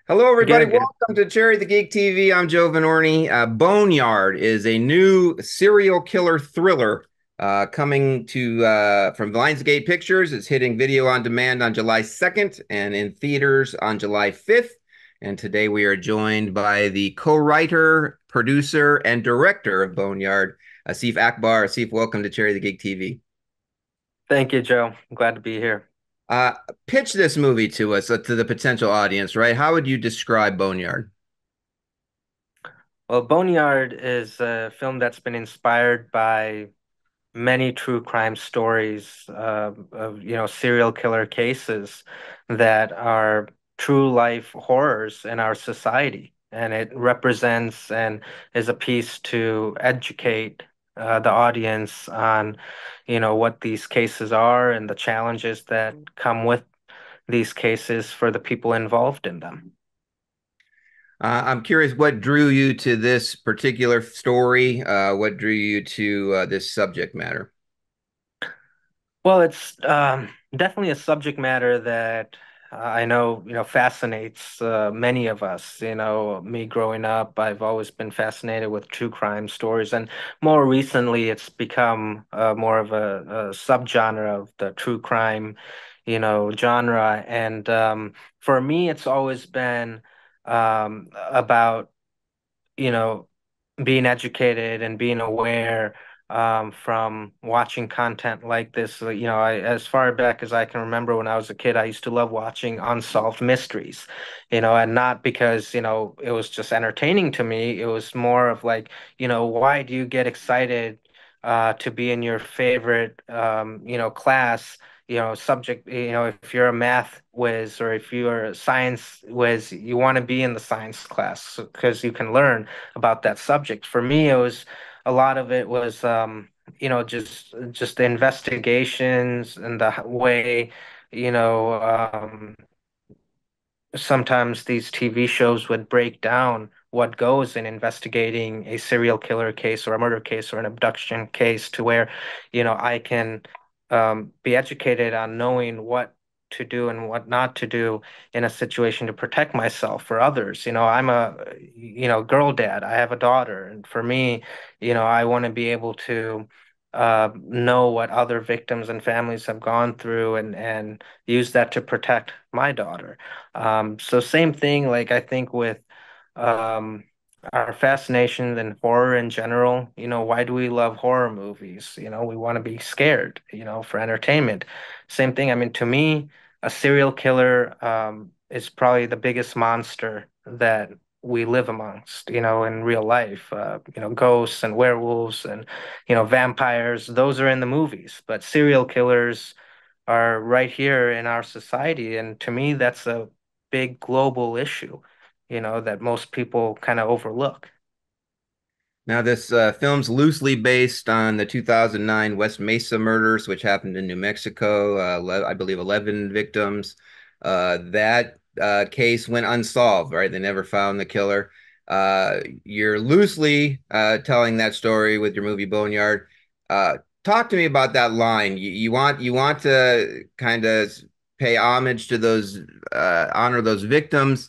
Hello, everybody. Good, good. Welcome to Cherry the Geek TV. I'm Joe Vanourney. Boneyard is a new serial killer thriller coming to from Lionsgate Pictures. It's hitting video on demand on July 2nd and in theaters on July 5th. And today we are joined by the co-writer, producer, and director of Boneyard, Asif Akbar. Asif, welcome to Cherry the Geek TV. Thank you, Joe. I'm glad to be here. Uh, Pitch this movie to us, to the potential audience, right? How would you describe Boneyard? Well, Boneyard is a film that's been inspired by many true crime stories of, serial killer cases that are true life horrors in our society. And it represents and is a piece to educate the audience on, what these cases are and the challenges that come with these cases for the people involved in them. I'm curious what drew you to this particular story? What drew you to this subject matter? Well, it's definitely a subject matter that I know, fascinates many of us. Me growing up, I've always been fascinated with true crime stories, and more recently, it's become more of a subgenre of the true crime, genre. And for me, it's always been about, you know, being educated and being aware from watching content like this. As far back as I can remember when I was a kid, I used to love watching unsolved mysteries, and not because, it was just entertaining to me. It was more of like, why do you get excited to be in your favorite, class? Subject, if you're a math whiz or if you're a science whiz, you want to be in the science class because you can learn about that subject. For me, it was a lot of it was just the investigations and the way, you know, sometimes these TV shows would break down what goes in investigating a serial killer case or a murder case or an abduction case to where, I can be educated on knowing what to do and what not to do in a situation to protect myself or others. I'm a, girl dad. I have a daughter. And for me, I want to be able to know what other victims and families have gone through and use that to protect my daughter. So same thing, like I think with um, our fascination in horror in general, why do we love horror movies? We want to be scared, for entertainment. Same thing. I mean, to me, a serial killer is probably the biggest monster that we live amongst, in real life. Ghosts and werewolves and, vampires, those are in the movies, but serial killers are right here in our society. And to me, that's a big global issue, that most people kind of overlook. Now, this film's loosely based on the 2009 West Mesa murders, which happened in New Mexico. I believe 11 victims. That case went unsolved, right? They never found the killer. You're loosely telling that story with your movie Boneyard. Talk to me about that line. You want to kind of pay homage to those, honor those victims.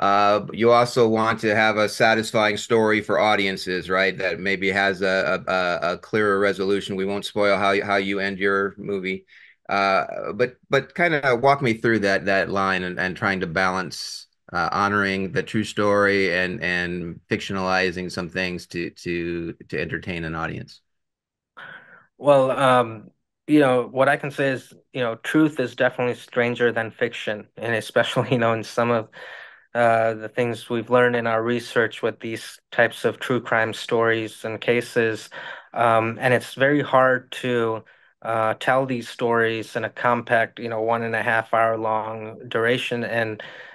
You also want to have a satisfying story for audiences, right? That maybe has a clearer resolution. We won't spoil how you end your movie, but kind of walk me through that line and trying to balance honoring the true story and fictionalizing some things to entertain an audience. Well, what I can say is, truth is definitely stranger than fiction, and especially, in some of the things we've learned in our research with these types of true crime stories and cases. And it's very hard to tell these stories in a compact, 1.5 hour long duration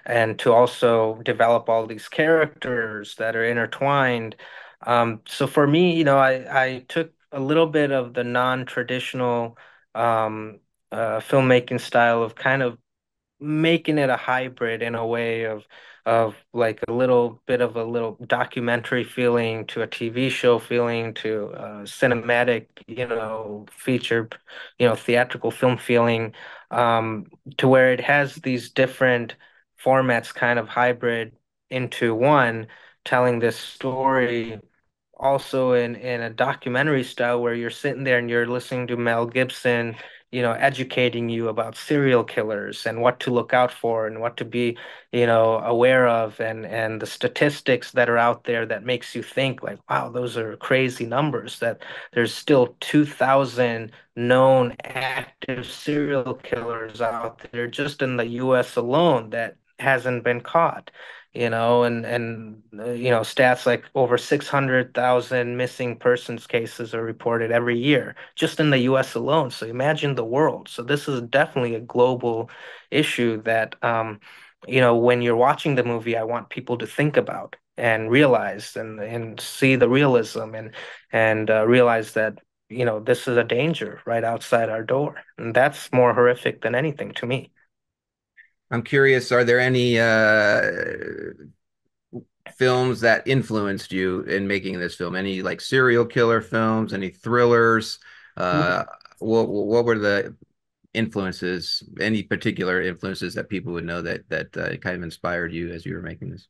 and to also develop all these characters that are intertwined. So for me, I took a little bit of the non-traditional um, filmmaking style of kind of making it a hybrid in a way of like a little bit of a little documentary feeling to a TV show feeling to cinematic, feature, theatrical film feeling, to where it has these different formats kind of hybrid into one, telling this story also in a documentary style where you're sitting there and you're listening to Mel Gibson, educating you about serial killers and what to look out for and what to be, aware of and the statistics that are out there that makes you think like, wow, those are crazy numbers that there's still 2,000 known active serial killers out there just in the US alone that hasn't been caught stats like over 600,000 missing persons cases are reported every year just in the US alone. So imagine the world. So this is definitely a global issue that when you're watching the movie, I want people to think about and realize and see the realism and realize that this is a danger right outside our door. And that's more horrific than anything to me. I'm curious, are there any films that influenced you in making this film? Any like serial killer films, any thrillers? Uh, what were the influences, any particular influences that people would know that kind of inspired you as you were making this?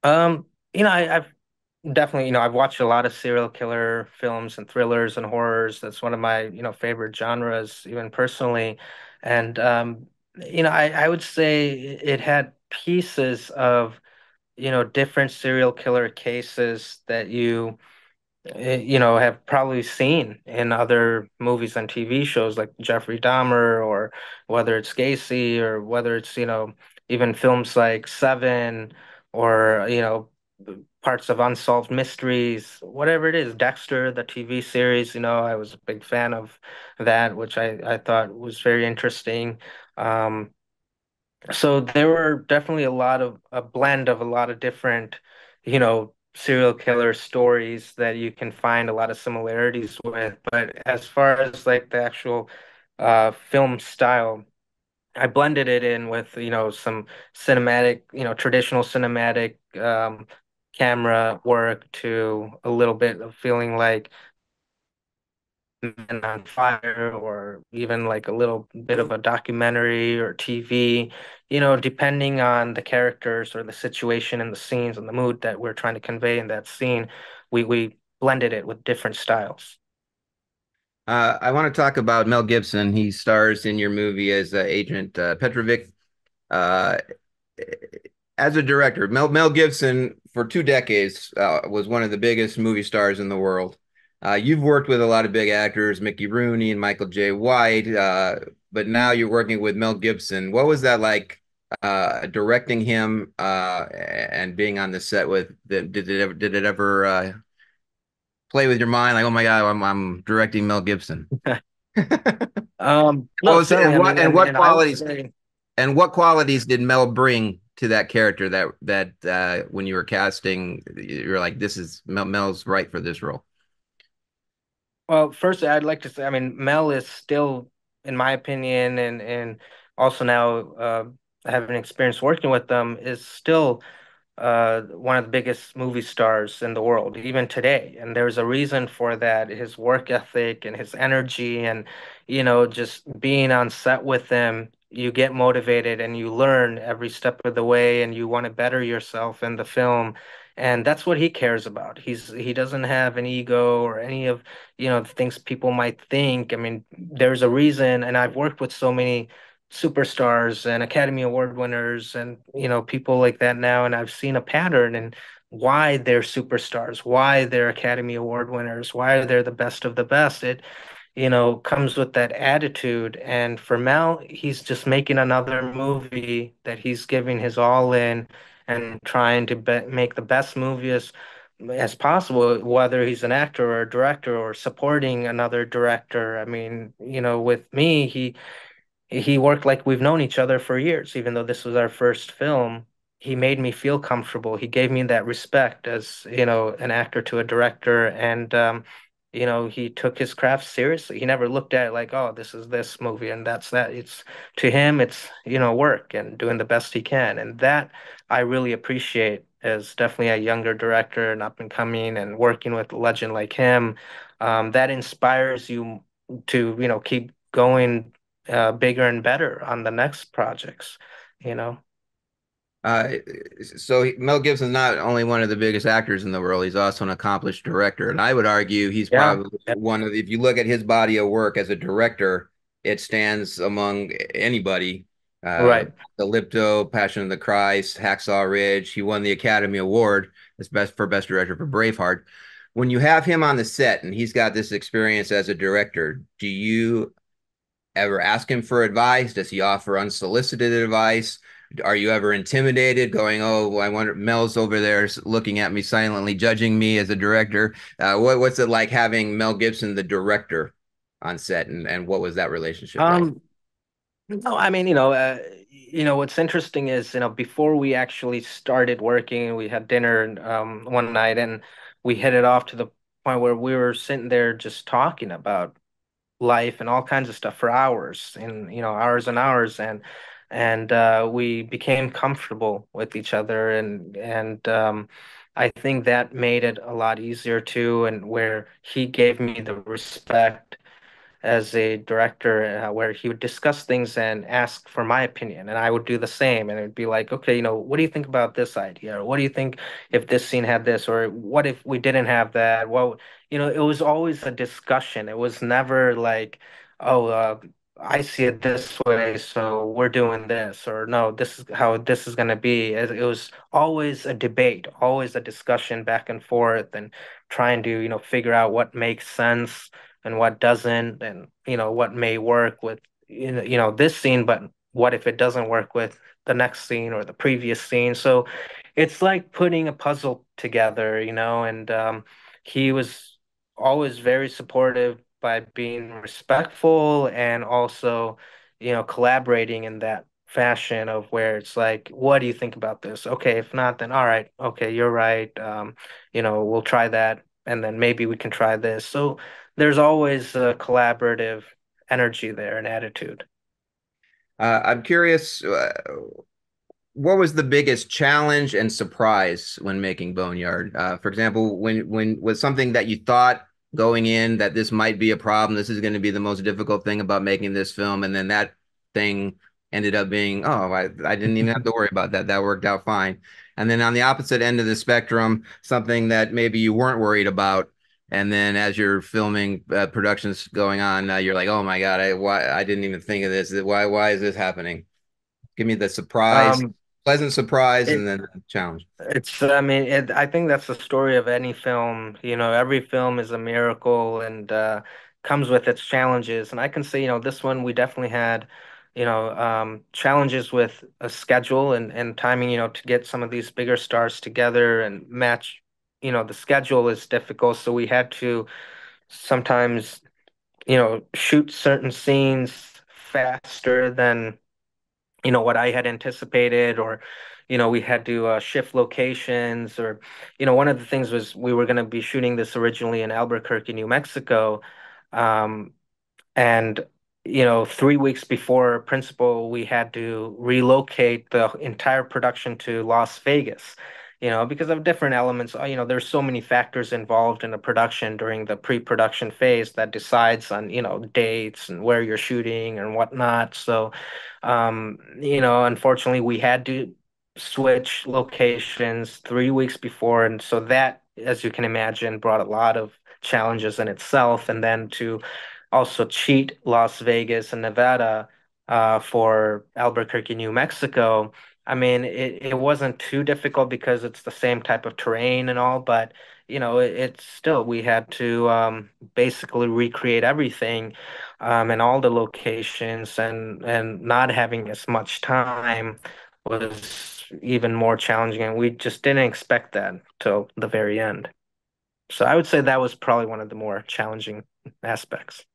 I've definitely, I've watched a lot of serial killer films and thrillers and horrors. That's one of my, favorite genres, even personally. And I would say it had pieces of, different serial killer cases that have probably seen in other movies and TV shows like Jeffrey Dahmer, or whether it's Gacy, or whether it's, even films like Seven, or, parts of Unsolved Mysteries, whatever it is, Dexter, the TV series, I was a big fan of that, which I thought was very interesting. Um, so there were definitely a blend of a lot of different, serial killer stories that you can find a lot of similarities with. But as far as like the actual film style, I blended it in with, some cinematic, traditional cinematic camera work to a little bit of feeling like Man on Fire, or even like a little bit of a documentary or TV, depending on the characters or the situation and the scenes and the mood that we're trying to convey in that scene, we blended it with different styles. I want to talk about Mel Gibson. He stars in your movie as Agent Petrovick. Uh, as a director, Mel Gibson for 2 decades was one of the biggest movie stars in the world. You've worked with a lot of big actors, Mickey Rooney and Michael J. White, but now you're working with Mel Gibson. What was that like directing him and being on the set with? Did it ever play with your mind like, oh my God, I'm directing Mel Gibson? What No, was it, certainly. I mean, and I would say, what qualities did Mel bring to that character that when you were casting, you're like, this is Mel's right for this role? well, first I'd like to say, I mean, Mel is still, in my opinion, and also now having experience working with them, is still one of the biggest movie stars in the world, even today. And there's a reason for that. His work ethic and his energy, and, just being on set with him, you get motivated and you learn every step of the way and you want to better yourself in the film. And that's what he cares about. He doesn't have an ego or any of, the things people might think. I mean, there's a reason, and I've worked with so many superstars and Academy Award winners and people like that now, and I've seen a pattern and why they're superstars, why they're Academy Award winners, why they're the best of the best. It comes with that attitude. And for Mel, he's just making another movie that he's giving his all in and trying to make the best movie as possible, whether he's an actor or a director or supporting another director. I mean, with me, he worked like we've known each other for years, even though this was our first film. He made me feel comfortable. He gave me that respect as, an actor to a director. And, he took his craft seriously. He never looked at it like, oh, this is this movie and that's that. It's to him, it's, work and doing the best he can. And that I really appreciate as definitely a younger director and up and coming and working with a legend like him. That inspires you to, keep going bigger and better on the next projects. you know. Uh, Mel Gibson's not only one of the biggest actors in the world, he's also an accomplished director. And I would argue he's Yeah. probably one of, if you look at his body of work as a director, it stands among anybody. Uh, Right. Calypso, Passion of the Christ, Hacksaw Ridge. He won the Academy Award as best director for Braveheart. When you have him on the set and he's got this experience as a director, do you ever ask him for advice? Does he offer unsolicited advice? Are you ever intimidated, going, "Oh, well, I wonder, Mel's over there looking at me silently, judging me as a director"? What's it like having Mel Gibson, the director, on set, and what was that relationship like? Um, no, I mean, what's interesting is, before we actually started working, we had dinner one night and we hit it off to the point where we were sitting there just talking about life and all kinds of stuff for hours and hours and hours, and we became comfortable with each other, and I think that made it a lot easier too, and where he gave me the respect as a director, where he would discuss things and ask for my opinion, and I would do the same. And it'd be like, okay, what do you think about this idea? Or what do you think if this scene had this? Or what if we didn't have that? Well, it was always a discussion. It was never like, oh, I see it this way, so we're doing this, or no, this is how this is going to be. It was always a debate, always a discussion back and forth, and trying to, figure out what makes sense and what doesn't, and what may work with this scene, but what if it doesn't work with the next scene or the previous scene? So it's like putting a puzzle together, and he was always very supportive by being respectful and also collaborating in that fashion of where it's like, what do you think about this? Okay, if not, then all right, okay, you're right. We'll try that, and then maybe we can try this. So there's always a collaborative energy there and attitude. I'm curious, what was the biggest challenge and surprise when making Boneyard? For example, when was something that you thought going in that this might be a problem, this is going to be the most difficult thing about making this film, and then that thing ended up being, oh, I didn't even have to worry about that. That worked out fine. And then on the opposite end of the spectrum, something that maybe you weren't worried about, and then as you're filming productions going on, you're like, oh my God, I didn't even think of this. Why is this happening? Give me the surprise, Um, pleasant surprise, and it then the challenge. I mean, I think that's the story of any film. Every film is a miracle and comes with its challenges. And I can say, this one we definitely had, challenges with a schedule and timing, to get some of these bigger stars together and match. The schedule is difficult, so we had to sometimes, shoot certain scenes faster than what I had anticipated, or we had to shift locations, or one of the things was we were going to be shooting this originally in Albuquerque, New Mexico, um, and 3 weeks before principal, we had to relocate the entire production to Las Vegas. Because of different elements, there's so many factors involved in a production during the pre-production phase that decides on, dates and where you're shooting and whatnot. So, unfortunately, we had to switch locations 3 weeks before, and so that, as you can imagine, brought a lot of challenges in itself. And then to also cheat Las Vegas and Nevada for Albuquerque, New Mexico. I mean, it wasn't too difficult because it's the same type of terrain and all, but it's still, we had to basically recreate everything, and all the locations, and not having as much time was even more challenging, and we just didn't expect that till the very end. So I would say that was probably one of the more challenging aspects.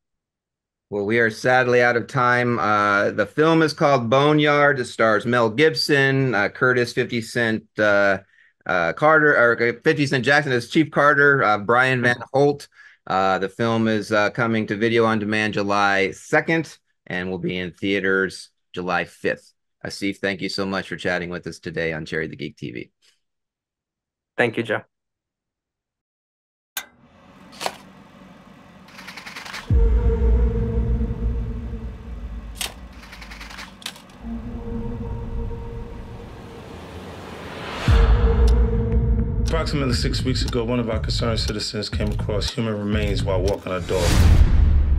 Well, we are sadly out of time. The film is called Boneyard. It stars Mel Gibson, Curtis 50 Cent Carter, or 50 Cent Jackson as Chief Carter, Brian Van Holt. The film is coming to video on demand July 2nd and will be in theaters July 5th. Asif, thank you so much for chatting with us today on Cherry the Geek TV. Thank you, Joe. Approximately 6 weeks ago, one of our concerned citizens came across human remains while walking our dog.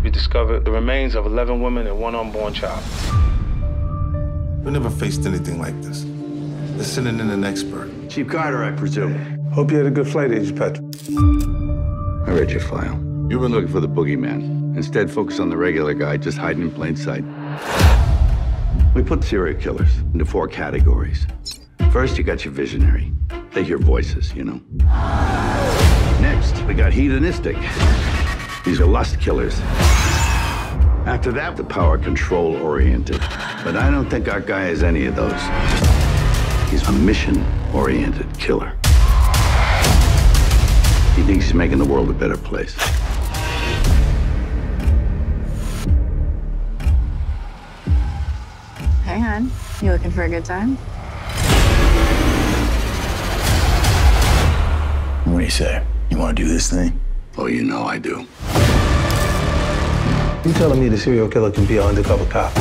We discovered the remains of 11 women and one unborn child. We never faced anything like this. They're sending in an expert. Chief Carter, I presume. Hope you had a good flight, Agent Petrovick. I read your file. You've been looking for the boogeyman. Instead, focus on the regular guy just hiding in plain sight. We put serial killers into 4 categories. First, you got your visionary. They hear voices, you know. Next, we got hedonistic. These are lust killers. After that, the power control-oriented. But I don't think our guy is any of those. He's a mission-oriented killer. He thinks he's making the world a better place. Hang on. You looking for a good time? What do you say? You want to do this thing? Oh, you know I do. You telling me the serial killer can be an undercover cop?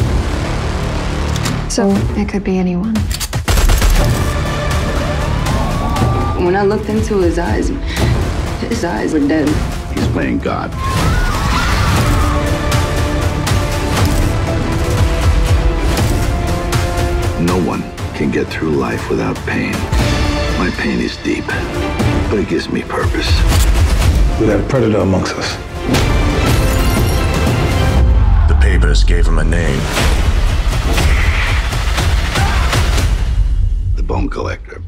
So it could be anyone. When I looked into his eyes were dead. He's playing God. No one can get through life without pain. My pain is deep, but it gives me purpose. We got a predator amongst us. The papers gave him a name. The Bone Collector.